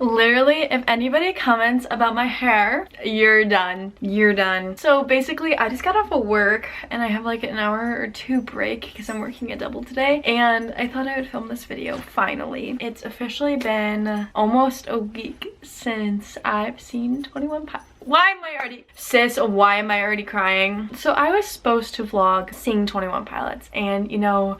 Literally, if anybody comments about my hair, you're done. You're done. So basically, I just got off of work and I have like an hour or two break because I'm working a double today. And I thought I would film this video finally. It's officially been almost a week since I've seen 21 Pilots. Why am I already crying? So I was supposed to vlog seeing 21 Pilots, and you know,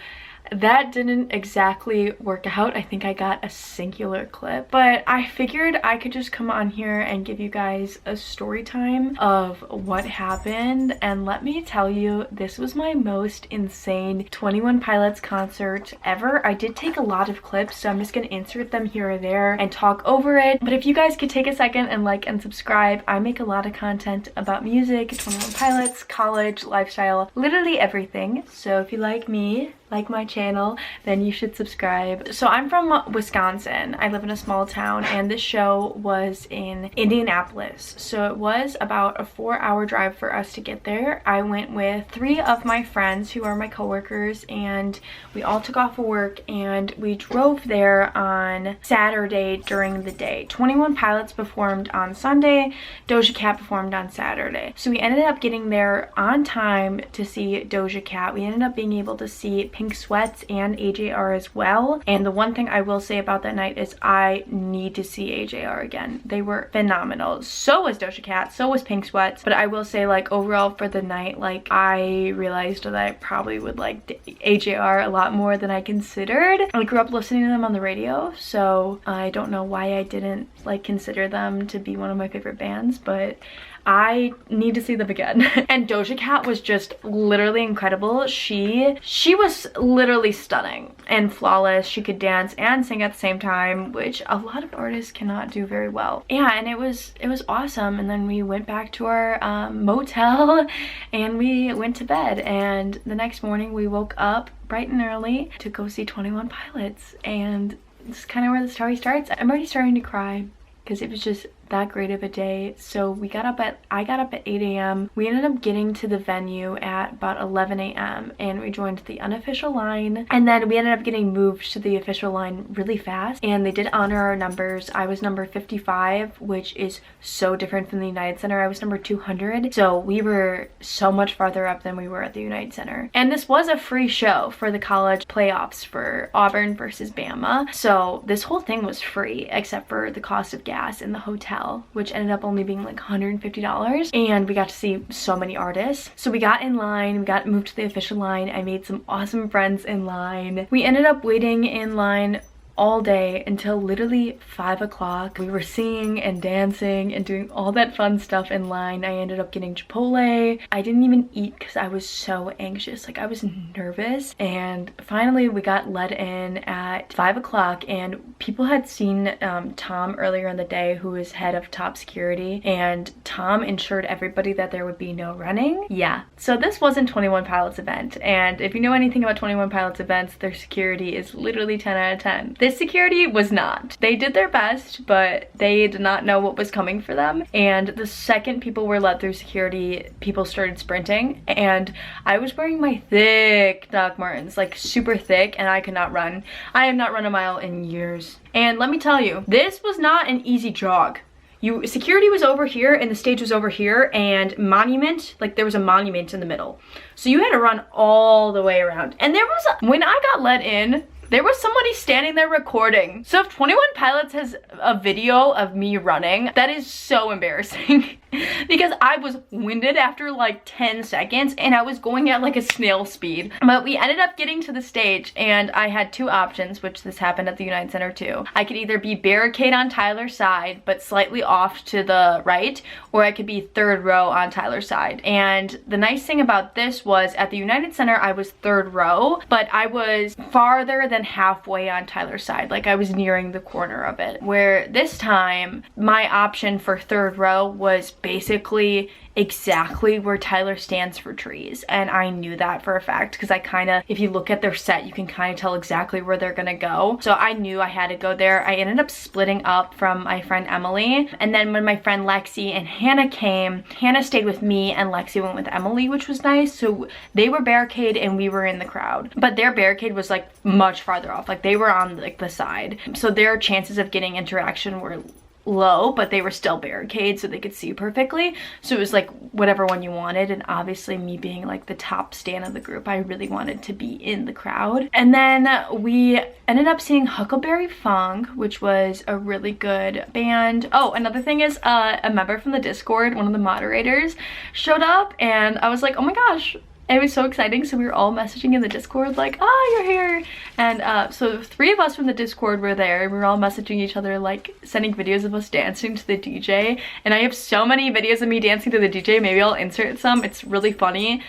that didn't exactly work out. I think I got a singular clip, but I figured I could just come on here and give you guys a story time of what happened. And let me tell you, this was my most insane 21 Pilots concert ever. I did take a lot of clips, so I'm just gonna insert them here or there and talk over it. But if you guys could take a second and like and subscribe, I make a lot of content about music, 21 Pilots, college, lifestyle, literally everything. So if you like me, like my channel, then you should subscribe. So I'm from Wisconsin. I live in a small town, and this show was in Indianapolis. So it was about a 4-hour drive for us to get there. I went with 3 of my friends who are my coworkers, and we all took off of work and we drove there on Saturday during the day. 21 Pilots performed on Sunday, Doja Cat performed on Saturday. So we ended up getting there on time to see Doja Cat. We ended up being able to see Pink Sweats and AJR as well. And the one thing I will say about that night is I need to see AJR again. They were phenomenal. So was Doja Cat, so was Pink Sweats. But I will say, like, overall for the night, like, I realized that I probably would like AJR a lot more than I considered. I grew up listening to them on the radio, so I don't know why I didn't like consider them to be one of my favorite bands, but I need to see them again. And Doja Cat was just literally incredible. She was literally stunning and flawless. She could dance and sing at the same time, which a lot of artists cannot do very well. Yeah, and it was awesome. And then we went back to our motel and we went to bed. And the next morning we woke up bright and early to go see 21 Pilots. And this is kind of where the story starts. I'm already starting to cry because it was just that great of a day. So I got up at 8 a.m. We ended up getting to the venue at about 11 a.m. and we joined the unofficial line, and then we ended up getting moved to the official line really fast, and they did honor our numbers. I was number 55, which is so different from the United Center. I was number 200, so we were so much farther up than we were at the United Center. And this was a free show for the college playoffs for Auburn versus Bama, so this whole thing was free except for the cost of gas in the hotel, which ended up only being like $150, and we got to see so many artists. So we got in line, we got moved to the official line. I made some awesome friends in line. We ended up waiting in line all day until literally 5 o'clock. We were singing and dancing and doing all that fun stuff in line. I ended up getting Chipotle. I didn't even eat because I was so anxious. Like, I was nervous. And finally we got let in at 5 o'clock, and people had seen Tom earlier in the day, who was head of top security, and Tom ensured everybody that there would be no running. Yeah, so this wasn't 21 Pilots event, and if you know anything about 21 Pilots events, their security is literally 10 out of 10. This security was not. They did their best, but they did not know what was coming for them. And the second people were let through security, people started sprinting. And I was wearing my thick Doc Martens, like super thick, and I could not run. I have not run a mile in years. And let me tell you, this was not an easy jog. Security was over here and the stage was over here, and monument, like there was a monument in the middle. So you had to run all the way around. And there was when I got let in, there was somebody standing there recording. So if 21 Pilots has a video of me running, that is so embarrassing. Because I was winded after like 10 seconds and I was going at like a snail speed. But we ended up getting to the stage, and I had 2 options, which this happened at the United Center too. I could either be barricade on Tyler's side but slightly off to the right, or I could be 3rd row on Tyler's side. And the nice thing about this was at the United Center I was 3rd row, but I was farther than halfway on Tyler's side. Like, I was nearing the corner of it. Where this time my option for 3rd row was basically exactly where Tyler stands for trees, and I knew that for a fact because I kind of, if you look at their set, you can kind of tell exactly where they're gonna go. So I knew I had to go there. I ended up splitting up from my friend Emily, and then when my friend Lexi and Hannah came, Hannah stayed with me and Lexi went with Emily, which was nice. So they were barricade and we were in the crowd, but their barricade was like much farther off, like they were on like the side, so their chances of getting interaction were low, but they were still barricades so they could see perfectly. So it was like whatever one you wanted, and obviously me being like the top stan of the group, I really wanted to be in the crowd. And then we ended up seeing Huckleberry Funk, which was a really good band. Oh, another thing is a member from the Discord, one of the moderators, showed up, and I was like, oh my gosh, it was so exciting. So we were all messaging in the Discord like, oh, you're here. And so 3 of us from the Discord were there. We were all messaging each other, like sending videos of us dancing to the DJ. And I have so many videos of me dancing to the DJ. Maybe I'll insert some. It's really funny.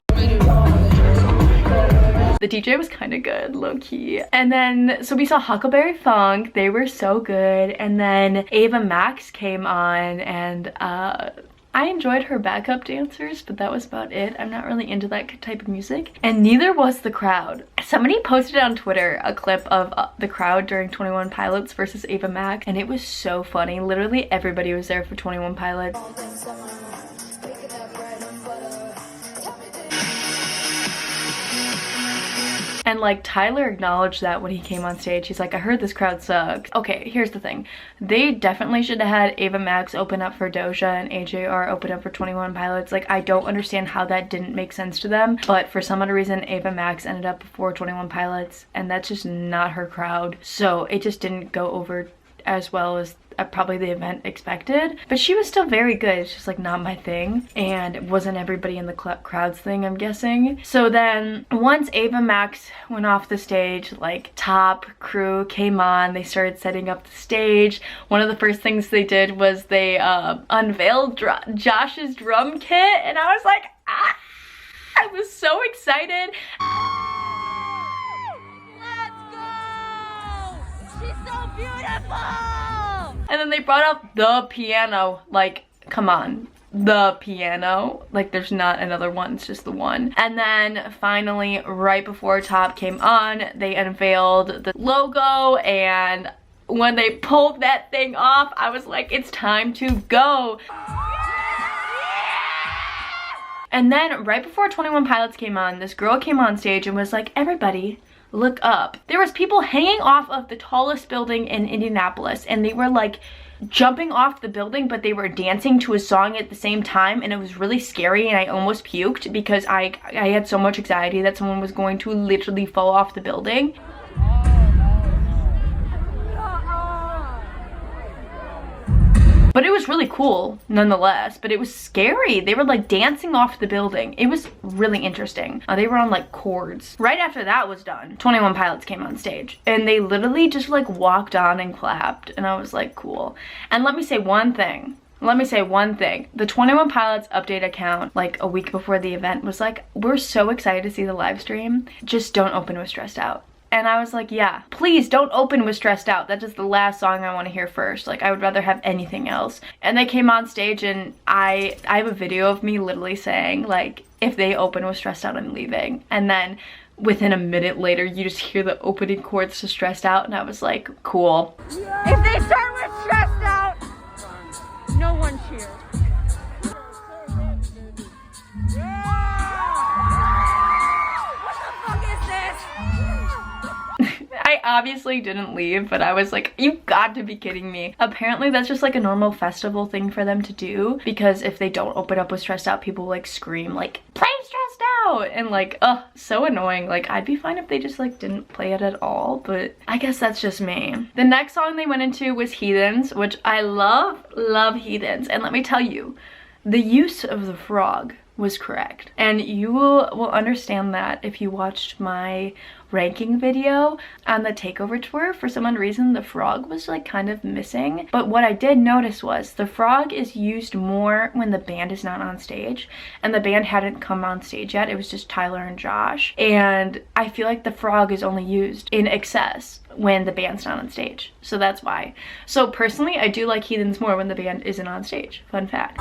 The DJ was kind of good, low-key. And then, so we saw Huckleberry Funk. They were so good. And then Ava Max came on, and I enjoyed her backup dancers, but that was about it. I'm not really into that type of music, and neither was the crowd. Somebody posted on Twitter a clip of the crowd during 21 Pilots versus Ava Max, and it was so funny. Literally everybody was there for 21 Pilots. And like Tyler acknowledged that when he came on stage. He's like, I heard this crowd sucks. Okay, here's the thing. They definitely should have had Ava Max open up for Doja and AJR open up for 21 Pilots. Like, I don't understand how that didn't make sense to them. But for some other reason, Ava Max ended up before 21 Pilots, and that's just not her crowd. So it just didn't go over as well as probably the event expected, but she was still very good. It's just like not my thing, and it wasn't everybody in the crowds thing, I'm guessing. So then once Ava Max went off the stage, like top crew came on, they started setting up the stage. One of the first things they did was they unveiled Josh's drum kit, and I was like, ah! I was so excited. Let's go! She's so beautiful! And then they brought out the piano. Like, come on, the piano. Like, there's not another one, it's just the one. And then finally, right before Top came on, they unveiled the logo, and when they pulled that thing off, I was like, it's time to go. And then right before 21 Pilots came on, this girl came on stage and was like, everybody, look up. There was people hanging off of the tallest building in Indianapolis, and they were like jumping off the building, but they were dancing to a song at the same time, and it was really scary, and I almost puked because I had so much anxiety that someone was going to literally fall off the building. But it was really cool nonetheless, but it was scary. They were like dancing off the building. It was really interesting. They were on like cords. Right after that was done, 21 Pilots came on stage, and they literally just like walked on and clapped, and I was like, cool. And let me say one thing. The 21 Pilots update account, like a week before the event, was like, we're so excited to see the live stream. Just don't open with Stressed Out. And I was like, yeah, please don't open with Stressed Out. That is the last song I want to hear first. Like, I would rather have anything else. And they came on stage, and I have a video of me literally saying, like, if they open with Stressed Out, I'm leaving. And then within a minute later, you just hear the opening chords to Stressed Out, and I was like, cool. If they start with Stressed Out, no one cheers. I obviously didn't leave, but I was like, you've got to be kidding me. Apparently that's just like a normal festival thing for them to do, because if they don't open up with Stressed Out, people like scream like, play Stressed Out, and like, ugh, so annoying. Like, I'd be fine if they just like didn't play it at all, but I guess that's just me. The next song they went into was Heathens, which I love Heathens, and let me tell you, the use of the frog was correct, and you will understand that if you watched my ranking video on the takeover tour. For some reason the frog was like kind of missing, but what I did notice was the frog is used more when the band is not on stage, and the band hadn't come on stage yet. It was just Tyler and Josh, and I feel like the frog is only used in excess when the band's not on stage, so that's why. So personally, I do like Heathens more when the band isn't on stage. Fun fact.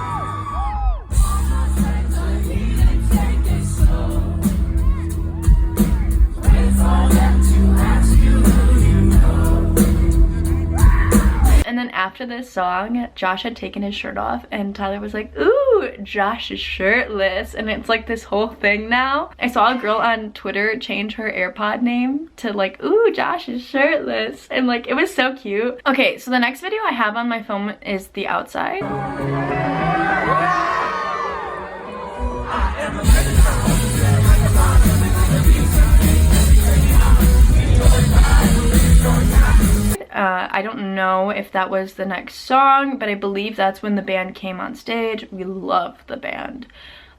And then after this song, Josh had taken his shirt off and Tyler was like, ooh, Josh is shirtless. And it's like this whole thing now. I saw a girl on Twitter change her AirPod name to like, ooh, Josh is shirtless. And like, it was so cute. Okay, so the next video I have on my phone is the outside. I don't know if that was the next song, but I believe that's when the band came on stage. We love the band.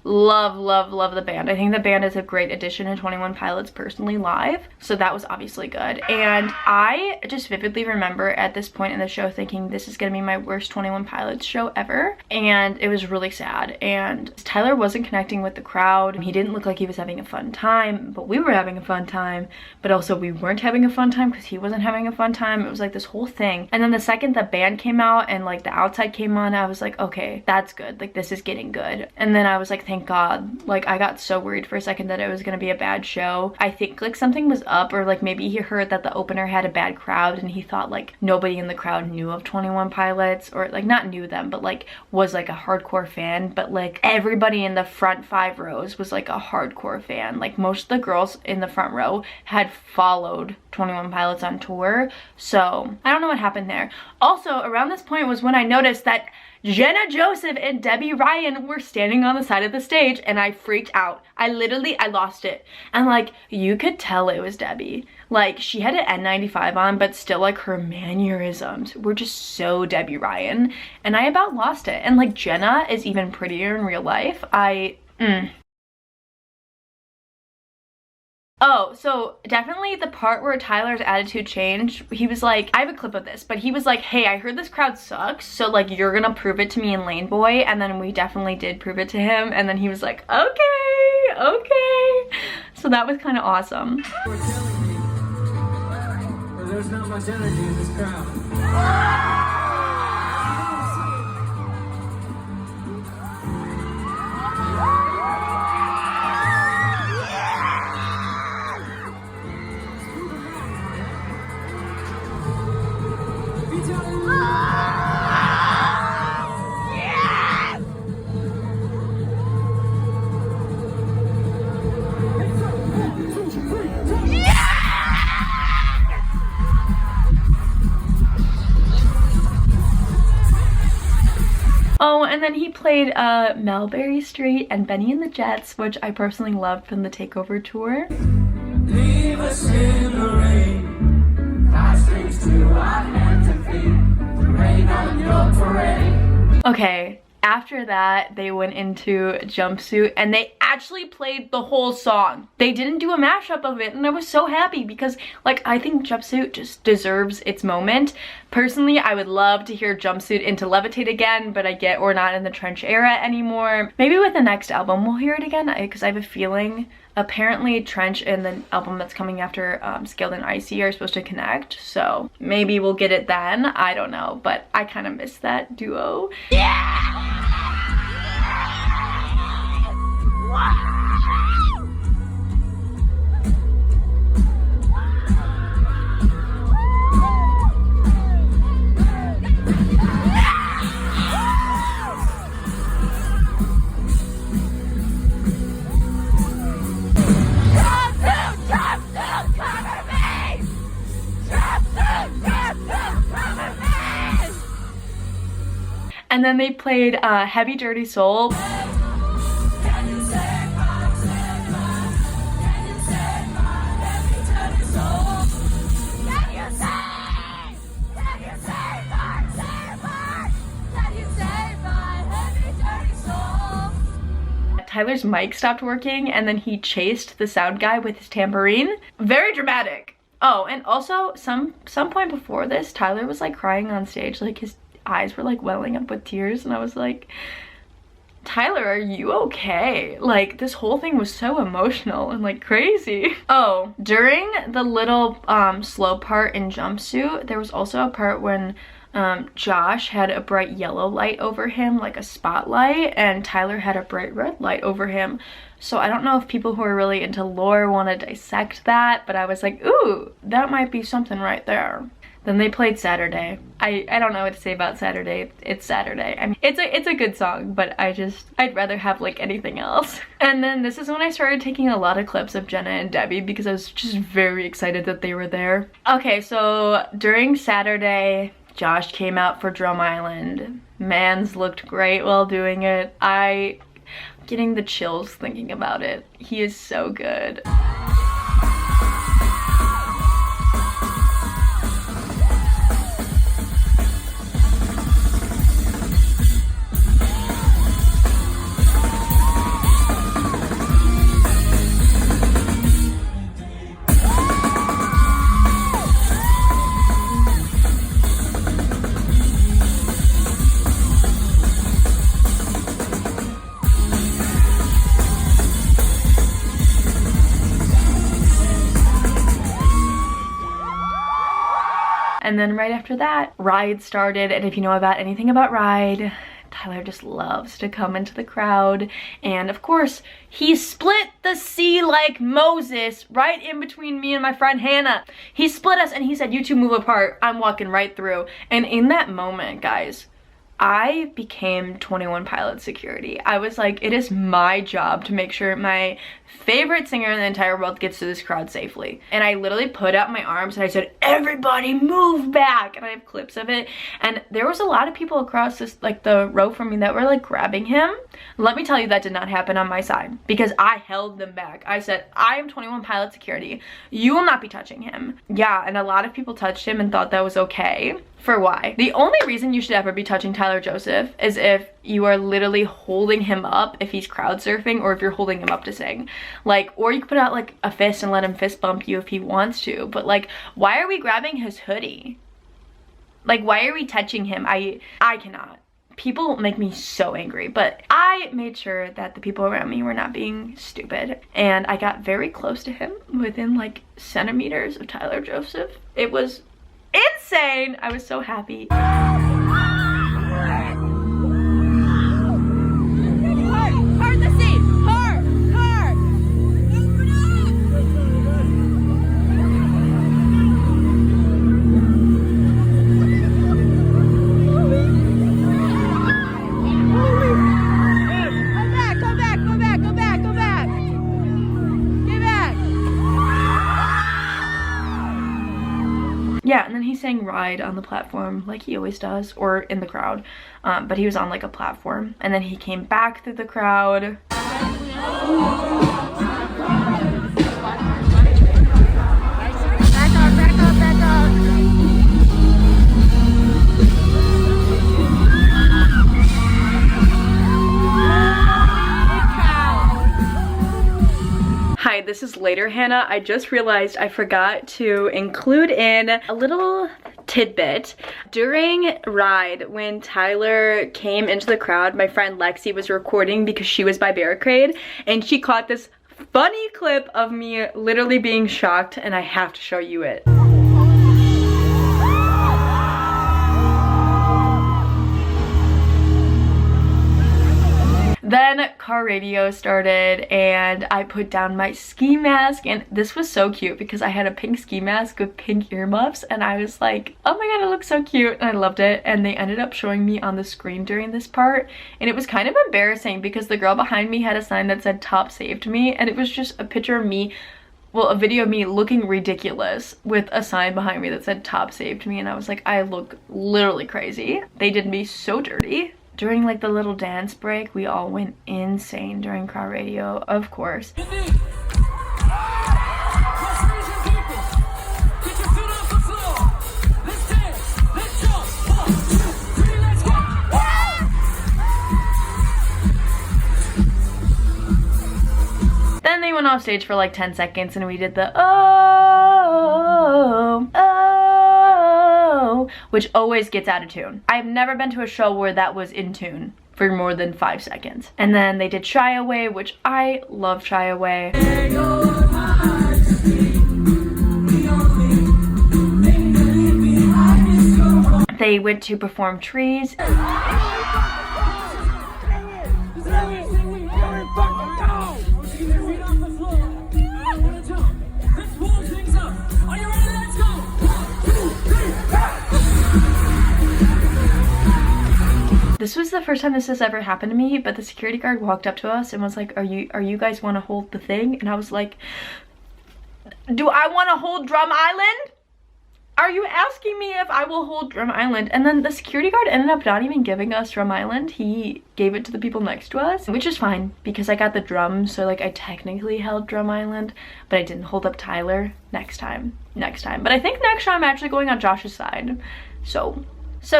Love, love, love the band. I think the band is a great addition to 21 Pilots personally live, so that was obviously good. And I just vividly remember at this point in the show thinking this is gonna be my worst 21 Pilots show ever, and it was really sad. And Tyler wasn't connecting with the crowd. He didn't look like he was having a fun time, but we were having a fun time, but also we weren't having a fun time because he wasn't having a fun time. It was like this whole thing. And then the second the band came out and like the outside came on, I was like, okay, that's good, like this is getting good. And then I was like, thank God. Like, I got so worried for a second that it was gonna be a bad show. I think like something was up, or like maybe he heard that the opener had a bad crowd and he thought like nobody in the crowd knew of 21 Pilots, or like not knew them, but like was like a hardcore fan. But like everybody in the front 5 rows was like a hardcore fan. Like most of the girls in the front row had followed 21 Pilots on tour. So I don't know what happened there. Also, around this point was when I noticed that Jenna Joseph and Debbie Ryan were standing on the side of the stage, and I freaked out. I lost it. And like, you could tell it was Debbie. Like, she had an N95 on, but still like her mannerisms were just so Debbie Ryan. And I about lost it. And like, Jenna is even prettier in real life. Oh, so definitely the part where Tyler's attitude changed, he was like, I have a clip of this, but he was like, hey, I heard this crowd sucks, so like you're gonna prove it to me in Lane Boy. And then we definitely did prove it to him, and then he was like, okay, okay. So that was kind of awesome. There's not much energy in this crowd. Oh, and then he played Melbury Street and Benny and the Jets, which I personally loved from the Takeover tour. Leave us in the rain, tie strings to our hands and feet, rain on your parade. Okay, after that, they went into Jumpsuit and they actually played the whole song. They didn't do a mashup of it, and I was so happy because like, I think Jumpsuit just deserves its moment. Personally, I would love to hear Jumpsuit into Levitate again, but I get we're not in the Trench era anymore. Maybe with the next album we'll hear it again, because I have a feeling apparently Trench and the album that's coming after Scaled and Icy are supposed to connect, so maybe we'll get it then. I don't know, but I kind of miss that duo. Yeah! And then they played Heavy Dirty Soul. Tyler's mic stopped working and then he chased the sound guy with his tambourine. Very dramatic. Oh, and also some point before this, Tyler was like crying on stage, like his eyes were like welling up with tears, and I was like, Tyler, are you okay? Like, this whole thing was so emotional and like crazy. Oh, during the little slow part in Jumpsuit, there was also a part when Josh had a bright yellow light over him, like a spotlight, and Tyler had a bright red light over him. So I don't know if people who are really into lore want to dissect that, but I was like, ooh, that might be something right there. Then they played Saturday. I don't know what to say about Saturday. It's Saturday. I mean, it's a good song, but I'd rather have like anything else. And then this is when I started taking a lot of clips of Jenna and Debbie because I was just very excited that they were there. Okay, so during Saturday, Josh came out for Drum Island. Mans looked great while doing it. I'm getting the chills thinking about it. He is so good. And then right after that, Ride started. And if you know about anything about Ride, Tyler just loves to come into the crowd. And of course, he split the sea like Moses right in between me and my friend Hannah. He split us and he said, "You two move apart. I'm walking right through." And in that moment, guys, I became 21 Pilot security. I was like, it is my job to make sure my favorite singer in the entire world gets to this crowd safely. And I literally put out my arms and I said, "Everybody move back." And I have clips of it. And there was a lot of people across this, like the row from me, that were like grabbing him. Let me tell you, that did not happen on my side because I held them back. I said, "I am 21 Pilot security. You will not be touching him." Yeah, and a lot of people touched him and thought that was okay. For why? The only reason you should ever be touching Tyler Joseph is if you are literally holding him up, if he's crowd surfing, or if you're holding him up to sing. Like, or you could put out like a fist and let him fist bump you if he wants to. But like, why are we grabbing his hoodie? Like, why are we touching him? I cannot. People make me so angry, but I made sure that the people around me were not being stupid. And I got very close to him, within like centimeters of Tyler Joseph. It was insane. I was so happy. Hard the seat. Hard. Go back. Get back. Yeah, and then he sang Ride on the platform like he always does, or in the crowd, but he was on like a platform. And then he came back through the crowd. Back up. Hi, this is Later Hannah. I just realized I forgot to include in a little tidbit. During Ride, when Tyler came into the crowd, my friend Lexi was recording because she was by Barricade, and she caught this funny clip of me literally being shocked, and I have to show you it. Then car radio started and I put down my ski mask, and this was so cute because I had a pink ski mask with pink earmuffs and I was like, oh my god, it looks so cute, and I loved it. And they ended up showing me on the screen during this part, and it was kind of embarrassing because the girl behind me had a sign that said "Top saved me," and it was just a picture of me, well, a video of me looking ridiculous with a sign behind me that said "Top saved me," and I was like, I look literally crazy. They did me so dirty. During like the little dance break, we all went insane during car radio, of course. Then they went off stage for like 10 seconds and we did the oh, which always gets out of tune. I've never been to a show where that was in tune for more than 5 seconds. And then they did Shy Away, which I love Shy Away. They went to perform Trees. This was the first time this has ever happened to me, but the security guard walked up to us and was like, are you guys want to hold the thing? And I was like, do I want to hold Drum Island? Are you asking me if I will hold Drum Island? And then the security guard ended up not even giving us Drum Island. He gave it to the people next to us, which is fine because I got the drums, so like I technically held Drum Island, but I didn't hold up Tyler. Next time. But I think next time I'm actually going on Josh's side. So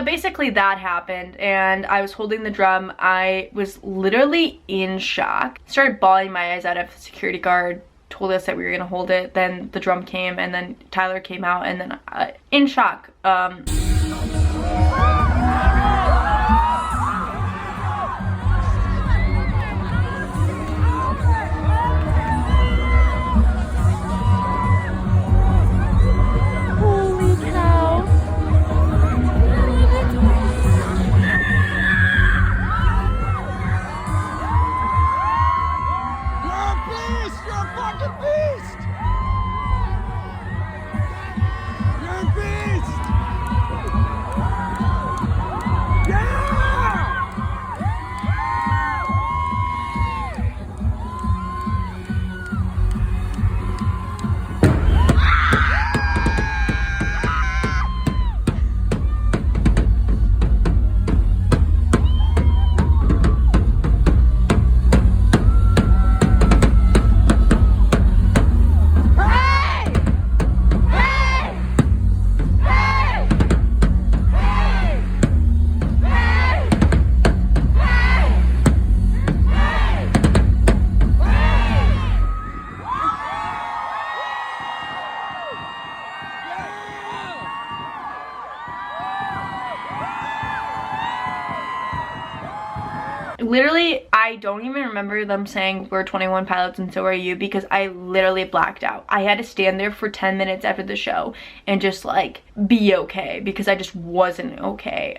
basically that happened, and I was holding the drum. I was literally in shock. Started bawling my eyes out if the security guard told us that we were gonna hold it. Then the drum came, and then Tyler came out, and then in shock. Literally, I don't even remember them saying we're 21 Pilots and so are you, because I literally blacked out. I had to stand there for 10 minutes after the show and just like be okay, because I just wasn't okay.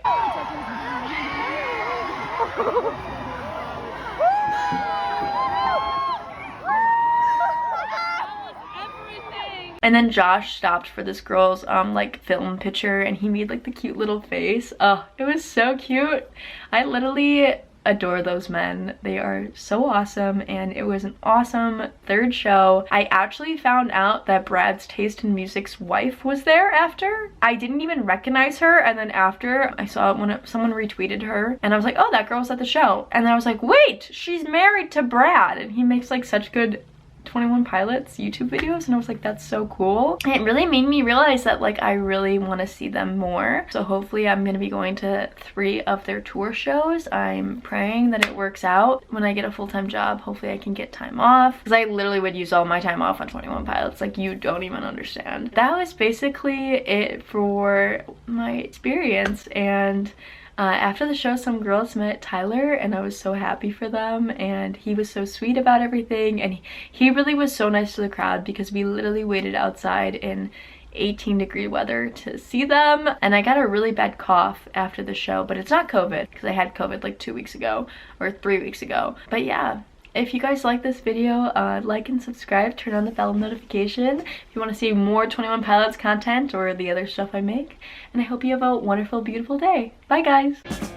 And then Josh stopped for this girl's like film picture, and he made like the cute little face. Oh, it was so cute. I literally adore those men. They are so awesome, and it was an awesome third show. I actually found out that Brad's Taste in Music's wife was there after. I didn't even recognize her, and then after I saw when someone retweeted her, and I was like, oh, that girl was at the show. And then I was like, wait, she's married to Brad, and he makes like such good 21 Pilots YouTube videos, and I was like, that's so cool. And it really made me realize that like I really want to see them more. So hopefully I'm gonna be going to 3 of their tour shows. I'm praying that it works out. When I get a full-time job, hopefully I can get time off, because I literally would use all my time off on 21 Pilots. Like, you don't even understand. That was basically it for my experience. And after the show, some girls met Tyler, and I was so happy for them, and he was so sweet about everything, and he really was so nice to the crowd, because we literally waited outside in 18-degree weather to see them. And I got a really bad cough after the show, but it's not COVID, because I had COVID like 2 weeks ago or 3 weeks ago. But yeah, if you guys like this video, like and subscribe, turn on the bell notification if you want to see more 21 Pilots content or the other stuff I make. And I hope you have a wonderful, beautiful day. Bye guys!